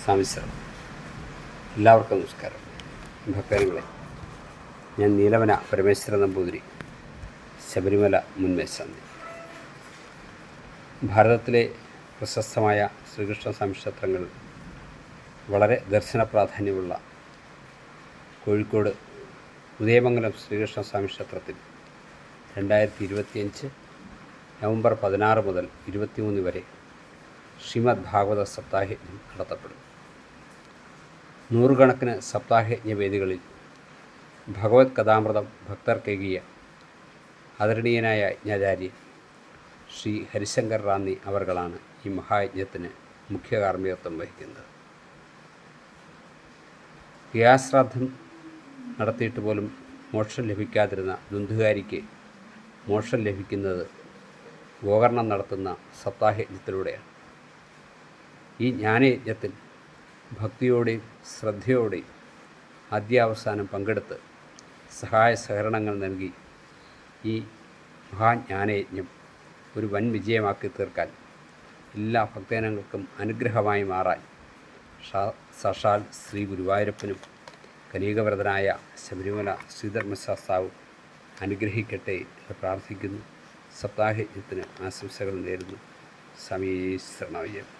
സാമിശ്രം. എല്ലാവർക്കും നമസ്കാരം. ഭക്തജനങ്ങളെ, ഞാൻ നീലവന പരമേശ്വരൻ നമ്പൂതിരി, ശബരിമല മുൻ മേൽശാന്തി. ഭാരതത്തിലെ പ്രശസ്തമായ ശ്രീകൃഷ്ണ സ്വാമി ക്ഷേത്രങ്ങൾ വളരെ ദർശന പ്രാധാന്യമുള്ള കോഴിക്കോട് ഉദയമംഗലം ശ്രീകൃഷ്ണ സ്വാമി ക്ഷേത്രത്തിൽ 2025 നവംബർ 16 മുതൽ 23 വരെ ശ്രീമദ് ഭാഗവത സപ്താഹയജ്ഞം നടത്തപ്പെടും. നൂറുകണക്കിന് സപ്താഹയജ്ഞ വേദികളിൽ ഭഗവത് കഥാമൃതം ഭക്തർക്കേകിയ ആദരണീയനായ യജ്ഞാചാര്യൻ ശ്രീ ഹരിശങ്കർ റാന്നി അവർകളാണ് ഈ മഹായജ്ഞത്തിന് മുഖ്യ കാർമ്മികത്വം വഹിക്കുന്നത്. യാശ്രാദ്ധം നടത്തിയിട്ട് പോലും മോക്ഷം ലഭിക്കാതിരുന്ന ദുന്ധുകാരിക്ക് മോക്ഷം ലഭിക്കുന്നത് ഗോകർണം നടത്തുന്ന സപ്താഹയജ്ഞത്തിലൂടെയാണ്. ഈ ജ്ഞാനയജ്ഞത്തിൽ ഭക്തിയോടെയും ശ്രദ്ധയോടെയും ആദ്യാവസാനം പങ്കെടുത്ത് സഹായ സഹകരണങ്ങൾ നൽകി ഈ മഹാജ്ഞാനയജ്ഞം ഒരു വൻ വിജയമാക്കി തീർക്കാൻ എല്ലാ ഭക്തജനങ്ങൾക്കും അനുഗ്രഹമായി മാറാൻ സാക്ഷാൽ ശ്രീ ഗുരുവായൂരപ്പനും കലിയുഗവരദനായ ശബരിമല ശ്രീധർമ്മശാസ്താവും അനുഗ്രഹിക്കട്ടെ എന്ന് പ്രാർത്ഥിക്കുന്നു. സപ്താഹയജ്ഞത്തിന് ആശംസകൾ നേരുന്നു. സ്വാമി ശരണമയ്യപ്പ.